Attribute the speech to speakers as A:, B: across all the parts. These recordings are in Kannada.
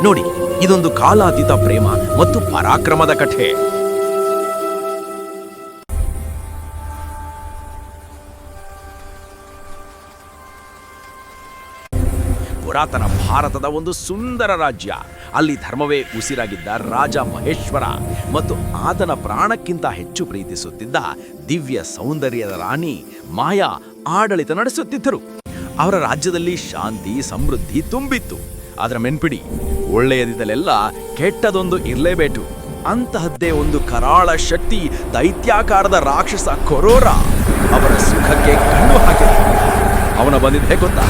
A: ನೋಡಿ, ಇದೊಂದು ಕಾಲಾತೀತ ಪ್ರೇಮ ಮತ್ತು ಪರಾಕ್ರಮದ ಕಥೆ. ಪುರಾತನ ಭಾರತದ ಒಂದು ಸುಂದರ ರಾಜ್ಯ. ಅಲ್ಲಿ ಧರ್ಮವೇ ಉಸಿರಾಗಿದ್ದ ರಾಜ ಮಹೇಶ್ವರ ಮತ್ತು ಆತನ ಪ್ರಾಣಕ್ಕಿಂತ ಹೆಚ್ಚು ಪ್ರೀತಿಸುತ್ತಿದ್ದ ದಿವ್ಯ ಸೌಂದರ್ಯದ ರಾಣಿ ಮಾಯಾ ಆಡಳಿತ ನಡೆಸುತ್ತಿದ್ದರು. ಅವರ ರಾಜ್ಯದಲ್ಲಿ ಶಾಂತಿ ಸಮೃದ್ಧಿ ತುಂಬಿತ್ತು. ಅದರ ಮೆನ್ಪಿಡಿ, ಒಳ್ಳೆಯದಿದ್ದಲೆಲ್ಲ ಕೆಟ್ಟದೊಂದು ಇರಲೇಬೇಕು. ಅಂತಹದ್ದೇ ಒಂದು ಕರಾಳ ಶಕ್ತಿ, ದೈತ್ಯಾಕಾರದ ರಾಕ್ಷಸ ಕೊರೋರ ಅವರ ಸುಖಕ್ಕೆ ಕಣ್ಣು ಹಾಕಿದ. ಅವನ ಬಂದಿದ್ದೇ ಗೊತ್ತಾ?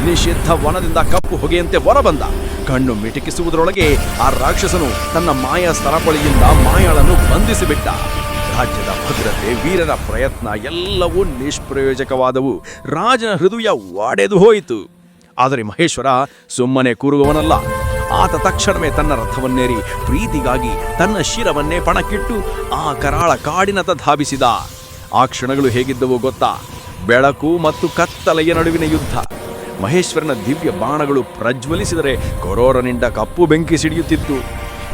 A: ನಿಷಿದ್ಧ ವನದಿಂದ ಕಪ್ಪು ಹೊಗೆಯಂತೆ ಹೊರಬಂದ. ಕಣ್ಣು ಮಿಟಕಿಸುವುದರೊಳಗೆ ಆ ರಾಕ್ಷಸನು ತನ್ನ ಮಾಯಾ ಸರಪಳಿಯಿಂದ ಮಾಯಾಳನ್ನು ಬಂಧಿಸಿಬಿಟ್ಟ. ರಾಜ್ಯದ ಭದ್ರತೆ, ವೀರರ ಪ್ರಯತ್ನ ಎಲ್ಲವೂ ನಿಷ್ಪ್ರಯೋಜಕವಾದವು. ರಾಜನ ಹೃದಯ ಒಡೆದು ಹೋಯಿತು. ಆದರೆ ಮಹೇಶ್ವರ ಸುಮ್ಮನೆ ಕೂರುವವನಲ್ಲ. ಆತ ತಕ್ಷಣವೇ ತನ್ನ ರಥವನ್ನೇರಿ ಪ್ರೀತಿಗಾಗಿ ತನ್ನ ಶಿರವನ್ನೇ ಪಣಕ್ಕಿಟ್ಟು ಆ ಕರಾಳ ಕಾಡಿನತ್ತ ಧಾವಿಸಿದ. ಆ ಕ್ಷಣಗಳು ಹೇಗಿದ್ದವು ಗೊತ್ತಾ? ಬೆಳಕು ಮತ್ತು ಕತ್ತಲೆಯ ನಡುವಿನ ಯುದ್ಧ. ಮಹೇಶ್ವರನ ದಿವ್ಯ ಬಾಣಗಳು ಪ್ರಜ್ವಲಿಸಿದರೆ ಕೊರೋರನಿಂದ ಕಪ್ಪು ಬೆಂಕಿ ಸಿಡಿಯುತ್ತಿತ್ತು.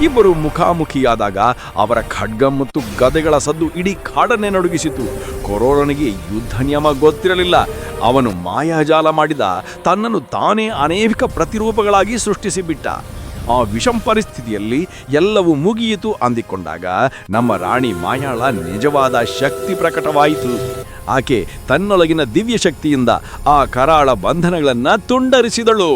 A: ಇಬ್ಬರು ಮುಖಾಮುಖಿಯಾದಾಗ ಅವರ ಖಡ್ಗ ಮತ್ತು ಗದೆಗಳ ಸದ್ದು ಇಡೀ ಕಾಡನ್ನೇ ನಡುಗಿಸಿತು. ಕೊರೋರನಿಗೆ ಯುದ್ಧ ನಿಯಮ ಗೊತ್ತಿರಲಿಲ್ಲ. ಅವನು ಮಾಯಾಜಾಲ ಮಾಡಿದ. ತನ್ನನ್ನು ತಾನೇ ಅನೇಕ ಪ್ರತಿರೂಪಗಳಾಗಿ ಸೃಷ್ಟಿಸಿಬಿಟ್ಟ. ಆ ವಿಷಮ ಪರಿಸ್ಥಿತಿಯಲ್ಲಿ ಎಲ್ಲವೂ ಮುಗಿಯಿತು ಅಂದಿಕೊಂಡಾಗ ನಮ್ಮ ರಾಣಿ ಮಾಯಾಳ ನಿಜವಾದ ಶಕ್ತಿ ಪ್ರಕಟವಾಯಿತು. ಆಕೆ ತನ್ನೊಳಗಿನ ದಿವ್ಯ ಶಕ್ತಿಯಿಂದ ಆ ಕರಾಳ ಬಂಧನಗಳನ್ನು ತುಂಡರಿಸಿದಳು.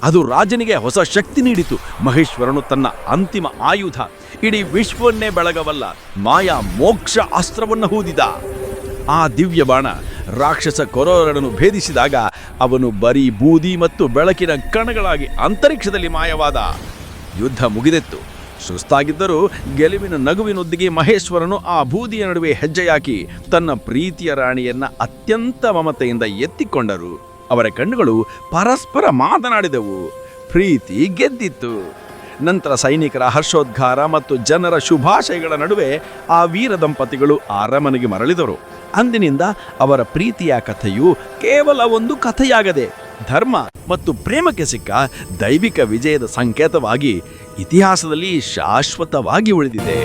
A: ಅದು ರಾಜನಿಗೆ ಹೊಸ ಶಕ್ತಿ ನೀಡಿತು. ಮಹೇಶ್ವರನು ತನ್ನ ಅಂತಿಮ ಆಯುಧ, ಇಡೀ ವಿಶ್ವವನ್ನೇ ಬೆಳಗವಲ್ಲ ಮಾಯಾ ಮೋಕ್ಷ ಅಸ್ತ್ರವನ್ನು ಹೂದಿದ. ಆ ದಿವ್ಯ ಬಾಣ ರಾಕ್ಷಸ ಕೊರೋರನನ್ನು ಭೇದಿಸಿದಾಗ ಅವನು ಬರೀ ಬೂದಿ ಮತ್ತು ಬೆಳಕಿನ ಕಣಗಳಾಗಿ ಅಂತರಿಕ್ಷದಲ್ಲಿ ಮಾಯವಾದ. ಯುದ್ಧ ಮುಗಿದೆತ್ತು. ಸುಸ್ತಾಗಿದ್ದರೂ ಗೆಲುವಿನ ನಗುವಿನೊಂದಿಗೆ ಮಹೇಶ್ವರನು ಆ ಬೂದಿಯ ನಡುವೆ ಹೆಜ್ಜೆಯಾಕಿ ತನ್ನ ಪ್ರೀತಿಯ ರಾಣಿಯನ್ನ ಅತ್ಯಂತ ಮಮತೆಯಿಂದ ಎತ್ತಿಕೊಂಡರು. ಅವರ ಕಣ್ಣುಗಳು ಪರಸ್ಪರ ಮಾತನಾಡಿದವು. ಪ್ರೀತಿ ಗೆದ್ದಿತ್ತು. ನಂತರ ಸೈನಿಕರ ಹರ್ಷೋದ್ಗಾರ ಮತ್ತು ಜನರ ಶುಭಾಶಯಗಳ ನಡುವೆ ಆ ವೀರ ದಂಪತಿಗಳು ಅರಮನೆಗೆ ಮರಳಿದರು. ಅಂದಿನಿಂದ ಅವರ ಪ್ರೀತಿಯ ಕಥೆಯು ಕೇವಲ ಒಂದು ಕಥೆಯಾಗದೆ ಧರ್ಮ ಮತ್ತು ಪ್ರೇಮಕ್ಕೆ ಸಿಕ್ಕ ದೈವಿಕ ವಿಜಯದ ಸಂಕೇತವಾಗಿ ಇತಿಹಾಸದಲ್ಲಿ ಶಾಶ್ವತವಾಗಿ ಉಳಿದಿದೆ.